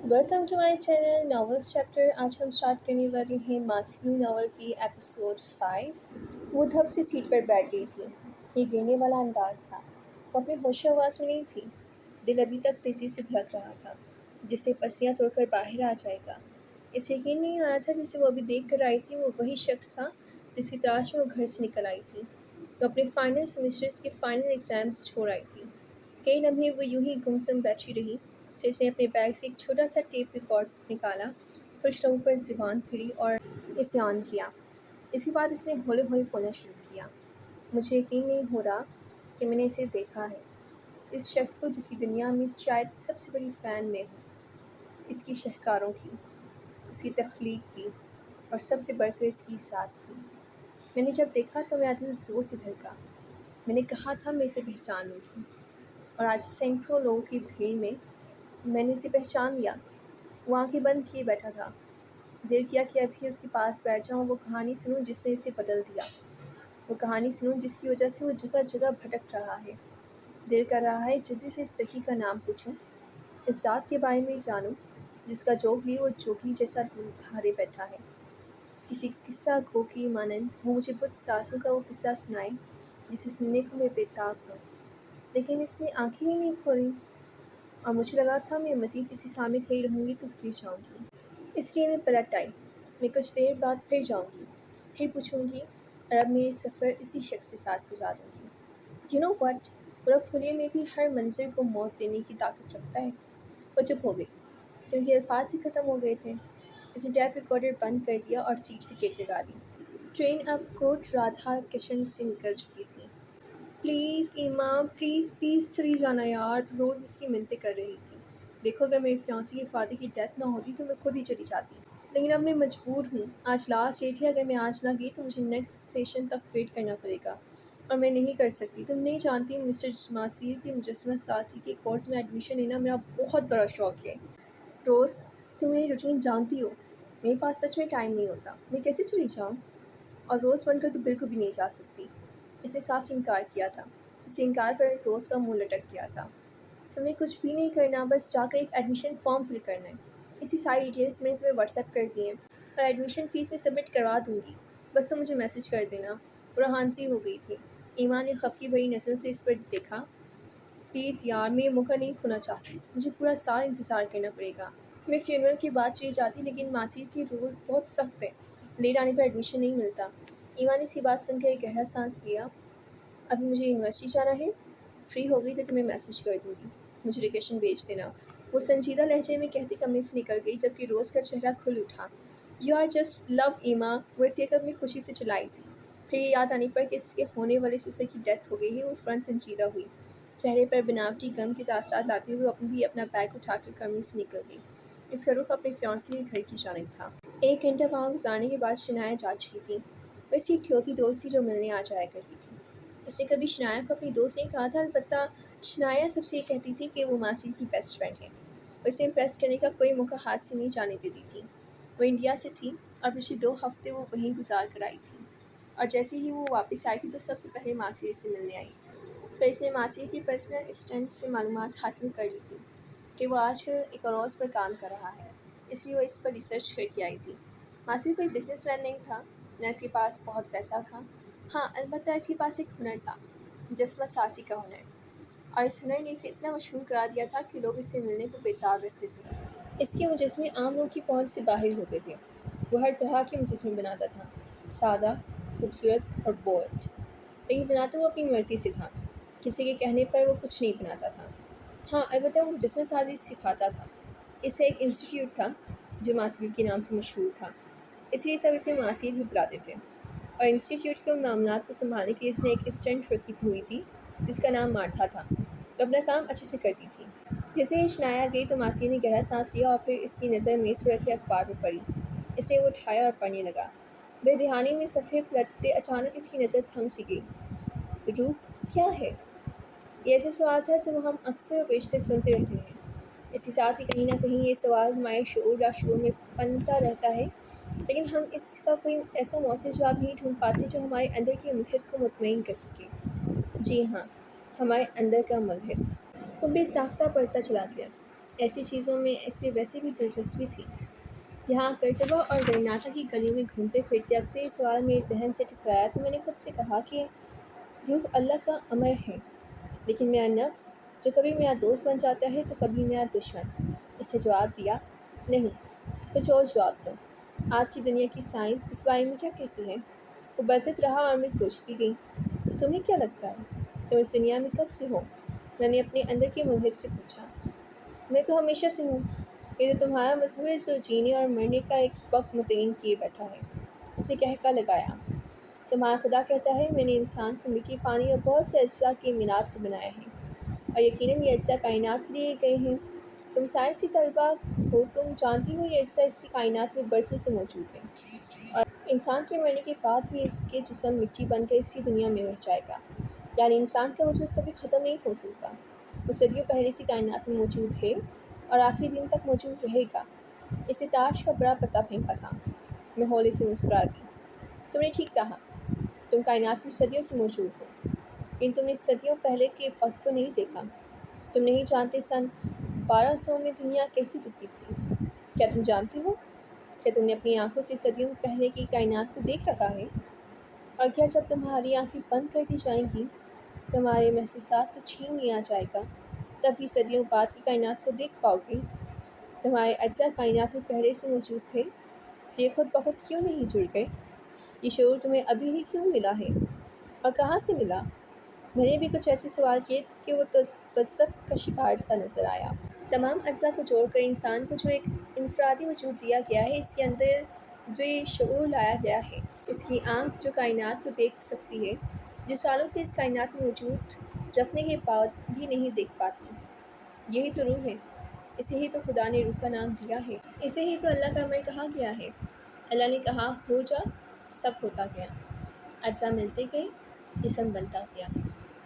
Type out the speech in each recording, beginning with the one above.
Welcome to my channel novels chapter. आज हम start करने वाले हैं मासूम नॉवल की एपिसोड 5। वो धब से सीट पर बैठ गई थी। ये गिरने वाला अंदाज था। वो अपने होशो आवाज़ में नहीं थी। दिल अभी तक तेज़ी से धड़क रहा था, जिससे पसलियाँ तोड़कर बाहर आ जाएगा। इसे यकीन नहीं आ रहा था जिसे वो अभी देख कर आई थी वो वही शख्स था जिसकी तलाश में वो घर से निकल आई थी। वो अपने फाइनल सेमेस्टर्स के फाइनल एग्ज़ाम्स छोड़ आई थी। कई लम्हे वो यूं ही गुमसुम बैठी रही। फिर इसने अपने बैग से एक छोटा सा टेप रिकॉर्ड निकाला, कुछ लोगों पर ज़ुबान फिरी और इसे ऑन किया। इसके बाद इसने हौले हौले बोलना शुरू किया। मुझे यकीन नहीं हो रहा कि मैंने इसे देखा है, इस शख्स को जिसकी दुनिया में शायद सबसे बड़ी फ़ैन में हूँ, इसकी शहकारों की, उसकी तख्लीक की और सबसे बढ़कर इसकी साथ की। मैंने जब देखा तो मेरा दिल ज़ोर से धड़का। मैंने कहा था मैं इसे पहचान लूँगी, और आज सैकड़ों लोगों की भीड़ में मैंने इसे पहचान लिया। वो आंखें बंद किए बैठा था। दिल किया कि अभी उसके पास बैठ जाऊं, वो कहानी सुनूं जिसने इसे बदल दिया। वो कहानी सुनूं जिसकी वजह से वो जगह जगह भटक रहा है। दिल कर रहा है जल्दी से इस लड़की का नाम पूछूं, इस ज़ात के बारे में जानूं जिसका जोग भी वो जोगी जैसा रूप धारे बैठा है। किसी किस्सा गो की मानंद वो मुझे बुत सासों का वो किस्सा सुनाए जिसे सुनने को मैं बेताब हूँ। लेकिन इसने आंखें ही नहीं खोली, और मुझे लगा था मैं मज़ीद इसके सामने खड़ी रहूँगी तो गिर जाऊँगी। इसलिए मैं पलट आई। मैं कुछ देर बाद फिर जाऊँगी, फिर पूछूँगी, और अब मैं ये सफ़र इसी शख्स के साथ गुजारूँगी। यू नो वट, पोर्टफोलियो में भी हर मंजर को मौत देने की ताकत रखता है। वो चुप हो गई, क्योंकि अल्फाज ही ख़त्म हो गए थे। उसने टैप रिकॉर्डर बंद कर दिया और सीट से टेक लगा दी। ट्रेन अब कोट राधा किशन से निकल चुकी थी। प्लीज़ इमाम, प्लीज़ प्लीज़ चली जाना यार, रोज़ इसकी मिन्नतें कर रही थी। देखो, अगर मेरे फियांसे के फादर की डेथ ना होती तो मैं खुद ही चली जाती, लेकिन अब मैं मजबूर हूँ। आज लास्ट डेट है, अगर मैं आज ना गई तो मुझे नेक्स्ट सेशन तक वेट करना पड़ेगा, और मैं नहीं कर सकती। तुम नहीं जानती, मिस्टर मासीर की मुजस्समा साजी के कोर्स में एडमिशन लेना मेरा बहुत बड़ा शौक़ है। रोज़, तुम मेरी रूटीन जानती हो, मेरे पास सच में टाइम नहीं होता। मैं कैसे चली जाऊँ? और रोज़ बनकर तो बिल्कुल भी नहीं जा सकती। इसने साफ इनकार किया था। इस इनकार पर रोज़ का मुंह लटक गया था। तुमने कुछ भी नहीं करना, बस जाकर एक एडमिशन फॉर्म फिल करना है। इसी सारी डिटेल्स मैंने तुम्हें व्हाट्सएप कर दी हैं, और एडमिशन फ़ीस में सबमिट करवा दूँगी। बस तुम मुझे मैसेज कर देना। वो रोहानसी हो गई थी। ईमान ने खफकी भरी नज़रों से इस पर देखा। प्लीज़ यार, मैं ये मौका नहीं खोना चाहती। मुझे पूरा साल इंतज़ार करना पड़ेगा। मैं फ्यूनरल के बाद चली जाती, लेकिन मासी की रूल बहुत सख्त है। लेट आने पर एडमिशन नहीं मिलता। ईमान ने इसी बात सुनकर एक गहरा सांस लिया। अभी मुझे यूनिवर्सिटी जाना है। फ्री हो गई तो तुम्हें मैसेज कर दूँगी। मुझे लोकेशन भेज देना। वो संजीदा लहजे में कहते कमरे से निकल गई, जबकि रोज़ का चेहरा खुल उठा। यू आर जस्ट लव ईमा, वो इसे कभी खुशी से चलाई थी। फिर ये याद आने पर कि इसके होने वाले ससुर की डेथ हो गई है, वो फ़ौरन संजीदा हुई। चेहरे पर बनावटी गम के तासरात लाते हुए भी अपना बैग उठाकर कमरे से निकल गई। इसका रुख अपने फियांसे के घर की जानिब था। 1 घंटा वहाँ गुजारने के बाद शनाया जा चुकी थी। वो इसकी इकलौती दोस्त थी जो मिलने आ जाया करती थी। इसने कभी शनाया को अपनी दोस्त नहीं कहा था, अलबत्ता शनाया सबसे ये कहती थी कि वो मासी की बेस्ट फ्रेंड है। वो इसे इम्प्रेस करने का कोई मौका हाथ से नहीं जाने देती थी। वो इंडिया से थी, और पिछले 2 हफ्ते वो वहीं गुजार कर आई थी, और जैसे ही वो वापस आई थी तो सबसे पहले मासी से मिलने आई। पर इसने मासी की पर्सनल असिस्टेंट से मालूमात हासिल कर ली थी कि वो आजकल एक अरोज़ पर काम कर रहा है, इसलिए वो इस पर रिसर्च करके आई थी। मासी कोई बिजनेसमैन नहीं था, न इसके पास बहुत पैसा था। हाँ, अलबत्ता इसके पास एक हुनर था, मुजस्समा साजी का हुनर, और इस हुनर ने इसे इतना मशहूर करा दिया था कि लोग इससे मिलने को बेताब रहते थे। इसके मुजस्समे आम लोगों की पहुंच से बाहर होते थे। वो हर तरह के मुजस्समे बनाता था, सादा, खूबसूरत और बोल्ड, लेकिन बनाता वो अपनी मर्ज़ी से था। किसी के कहने पर वो कुछ नहीं बनाता था। हाँ, अलबत्ता वो मुजस्समा साजी सिखाता था। इससे एक इंस्टीट्यूट था जो मासीर के नाम से मशहूर था, इसलिए सब इसे मासीर ही बुलाते थे। और इंस्टीट्यूट के उन मामलात को संभालने के लिए इसने एक असिस्टेंट रखी हुई थी जिसका नाम मार्था था। वो अपना काम अच्छे से करती थी। जैसे ही शनाया गई तो मासी ने गहरा सांस लिया, और फिर इसकी नज़र मेज़ पर रखे अखबार पर पड़ी। इसने वो उठाया और पढ़ने लगा। बेध्यानी में सफ़े पलटते अचानक इसकी नज़र थम सी गई। रूह क्या है? ये ऐसा सवाल था जो हम अक्सर और बेशतर सुनते रहते हैं। इसके साथ ही कहीं न कहीं ये सवाल हमारे शऊर या शुऊर में पनपता रहता है, लेकिन हम इसका कोई ऐसा मौसर जवाब नहीं ढूँढ पाते जो हमारे अंदर के मुल्हिद को मुतमईन कर सके। जी हाँ, हमारे अंदर का मुल्हिद। वो बेसाख्ता पड़ता चला गया। ایسی چیزوں میں اسے ویسے بھی دلچسپی تھی۔ یہاں کرتبہ اور ورناتا کی گلیوں میں گھومتے پھرتے اکثر یہ سوال میرے ذہن سے ٹکرایا تو میں نے خود سے کہا کہ روح اللہ کا امر ہے، لیکن میرا نفس جو کبھی میرا دوست بن جاتا ہے تو کبھی میرا دشمن۔ اس نے جواب دیا، نہیں، کچھ اور جواب دو۔ آج کی دنیا کی سائنس اس بارے میں کیا کہتی ہے؟ وہ بسط رہا اور میں سوچتی گئی، تمہیں کیا لگتا ہے؟ تم اس دنیا میں کب سے ہو؟ میں نے اپنے اندر کے ملحد سے پوچھا۔ میں تو ہمیشہ سے ہوں۔ یہ تو تمہارا مذہب ہے جو جینے اور مرنے کا ایک وقت متعین کیے بیٹھا ہے۔ اس نے کہکا لگایا۔ تمہارا خدا کہتا ہے میں نے انسان کو مٹی، پانی اور بہت سے اجزاء کے ملاپ سے بنایا ہے، اور یقیناً یہ اجزاء کائنات کے لیے گئے ہیں۔ تم سائنسی طلبہ ہو، تم جانتی ہو یہ اجزاء اسی کائنات میں برسوں سے موجود ہیں، اور انسان کے مرنے کے بعد بھی اس کے جسم مٹی بن کر اسی دنیا میں رہ جائے گا، یعنی انسان کا وجود کبھی ختم نہیں ہو سکتا۔ وہ صدیوں پہلے اسی کائنات میں موجود ہے اور آخری دن تک موجود رہے گا۔ اسے تاش کا بڑا پتہ پھینکا تھا۔ میں ہولے سے مسکرا دی۔ تم نے ٹھیک کہا، تم کائنات میں صدیوں سے موجود ہو، لیکن تم نے صدیوں پہلے کے وقت کو نہیں دیکھا۔ تم نہیں جانتے سن 1200 میں دنیا کیسی دکھی تھی۔ کیا تم جانتے ہو؟ کیا تم نے اپنی آنکھوں سے صدیوں پہلے کی کائنات کو دیکھ رکھا ہے؟ اور کیا جب تمہاری آنکھیں بند کر دی جائیں گی، تمہارے محسوسات کو چھین لیا جائے گا، تب بھی صدیوں بعد کی کائنات کو دیکھ پاؤ گے؟ تمہارے اجزاء کائنات میں پہلے سے موجود تھے، یہ خود بخود کیوں نہیں جڑ گئے؟ یہ شعور تمہیں ابھی ہی کیوں ملا ہے، اور کہاں سے ملا؟ میں نے بھی کچھ ایسے سوال کیے کہ وہ تذبذب کا شکار سا نظر آیا۔ تمام اجزاء کو جوڑ کر انسان کو جو ایک انفرادی وجود دیا گیا ہے، اس کے اندر جو یہ شعور لایا گیا ہے، اس کی آنکھ جو کائنات کو دیکھ سکتی ہے، جو سالوں سے اس کائنات میں وجود رکھنے کے بعد بھی نہیں دیکھ پاتی، یہی تو روح ہے۔ اسے ہی تو خدا نے روح کا نام دیا ہے۔ اسے ہی تو اللہ کا امر کہا گیا ہے۔ اللہ نے کہا ہو جا، سب ہوتا گیا، اجزاء ملتے گئے، جسم بنتا گیا،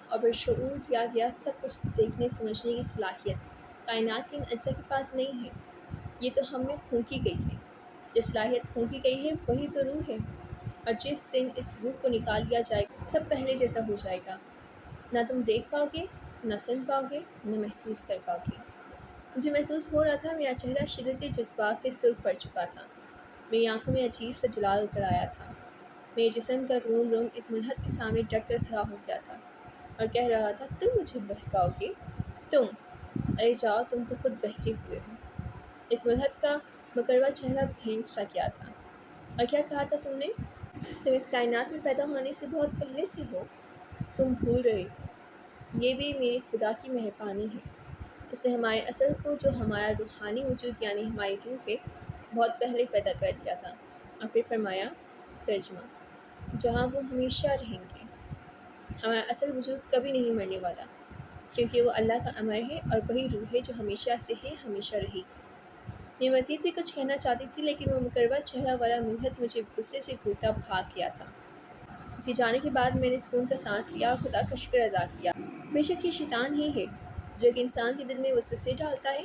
اور پھر شعور دیا گیا۔ سب کچھ دیکھنے سمجھنے کی صلاحیت کائنات کے ان اجزاء کے پاس نہیں ہے، یہ تو ہم میں پھونکی گئی ہے۔ جو صلاحیت پھونکی گئی ہے وہی تو روح ہے، اور جس دن اس روح کو نکال لیا جائے گا، سب پہلے جیسا ہو جائے گا۔ نہ تم دیکھ پاؤ گے، نہ سن پاؤ گے، نہ محسوس کر پاؤ گے۔ مجھے محسوس ہو رہا تھا میرا چہرہ شدت جذبات سے سرخ پڑ چکا تھا، میری آنکھوں میں عجیب سا جلال اتر آیا تھا، میرے جسم کا روم روم اس ملحد کے سامنے ڈٹ کر کھڑا ہو گیا تھا اور کہہ رہا تھا، تم مجھے بہکاؤ گے؟ تم؟ ارے جاؤ، تم تو خود بہکے ہوئے ہو۔ اس ملحد کا مکروا چہرہ بھینک سا گیا تھا۔ اور کیا کہا تھا تم نے؟ تم اس کائنات میں پیدا ہونے سے بہت پہلے سے ہو۔ تم بھول رہے ہو، یہ بھی میرے خدا کی مہربانی ہے۔ اس نے ہمارے اصل کو، جو ہمارا روحانی وجود یعنی ہماری روح ہے، بہت پہلے پیدا کر دیا تھا، اور پھر فرمایا، ترجمہ، جہاں وہ ہمیشہ رہیں گے۔ ہمارا اصل وجود کبھی نہیں مرنے والا، کیونکہ وہ اللہ کا امر ہے اور وہی روح ہے جو ہمیشہ سے ہے، ہمیشہ رہے گی۔ میں مزید بھی کچھ کہنا چاہتی تھی، لیکن وہ مکروا چہرہ والا ملحد مجھے غصے سے گھورتا بھاگ گیا تھا۔ اسے جانے کے بعد میں نے سکون کا سانس لیا اور خدا کا شکر ادا کیا۔ بے شک یہ شیطان ہی ہے جو ایک انسان کے دل میں وسوسے ڈالتا ہے،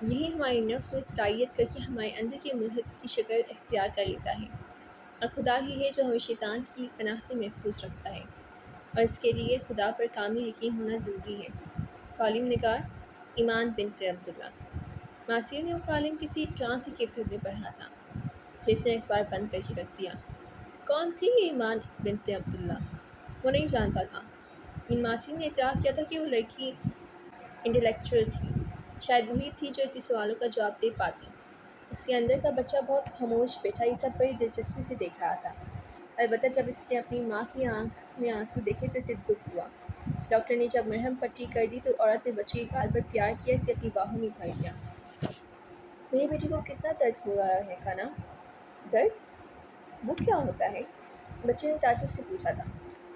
یہی ہمارے نفس میں سرایت کر کے ہمارے اندر کے ملحد کی شکل اختیار کر لیتا ہے، اور خدا ہی ہے جو ہمیں شیطان کی پناہ سے محفوظ رکھتا ہے، اور اس کے لیے خدا پر کامل یقین ہونا ضروری ہے۔ کالم نگار ایمان بنت عبداللہ۔ ماسیہ نے وہ کالم کسی ٹرانس کی کیفیت میں پڑھا تھا، پھر اس نے اخبار بند کر کے رکھ دیا۔ کون تھی یہ ایمان بنت عبداللہ؟ وہ نہیں جانتا تھا، لیکن ماسیہ نے اعتراف کیا تھا کہ وہ لڑکی انٹلیکچوئل تھی، شاید وہی تھی جو اسی سوالوں کا جواب دے پاتی۔ اس کے اندر کا بچہ بہت خاموش بیٹھا یہ سب بڑی دلچسپی سے دیکھ رہا تھا، البتہ جب اس نے اپنی ماں کی آنکھ میں آنسو دیکھے تو اسے دکھ ہوا۔ ڈاکٹر نے جب مرہم پٹی کر دی تو عورت نے بچے کے گال پر پیار کیا، اسے اپنی باہوں میں بھر لیا۔ میری بیٹی کو کتنا درد ہو رہا ہے کانا؟ درد؟ وہ کیا ہوتا ہے؟ بچے نے تعجب سے پوچھا تھا۔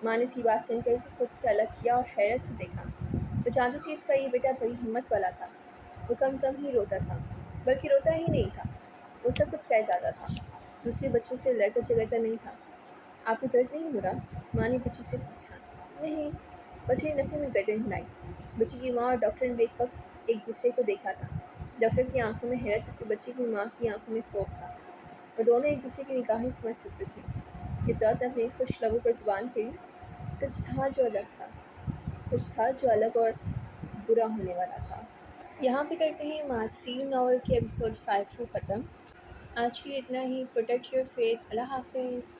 ماں نے اسی بات سن کر اسے خود سے الگ کیا اور حیرت سے دیکھا۔ وہ جانتی تھی اس کا یہ بیٹا بڑی ہمت والا تھا، وہ کم کم ہی روتا تھا، بلکہ روتا ہی نہیں تھا، وہ سب کچھ سہ جاتا تھا، دوسرے بچوں سے لڑتا جھگڑتا نہیں تھا۔ آپ کو درد نہیں ہو رہا؟ ماں نے بچی سے پوچھا۔ نہیں، بچے نے نفی میں گردن ہلائی۔ بچی کی ماں اور ڈاکٹر نے بیک وقت ایک دوسرے کو دیکھا تھا، ڈاکٹر کی آنکھوں میں حیرت جبکہ بچی کی ماں کی آنکھوں میں خوف تھا۔ وہ دونوں ایک دوسرے کی نگاہیں سمجھ سکتے تھے۔ اس رات نے اپنے خوش لبوں پر زبان پھیری، کچھ تھا جو الگ تھا، کچھ تھا جو الگ اور برا ہونے والا تھا۔ یہاں پہ کرتے ہیں ماسی ناول کے ایپیسوڈ 5 کو ختم۔ آج کے لیے اتنا ہی۔ Protect your faith. اللہ حافظ۔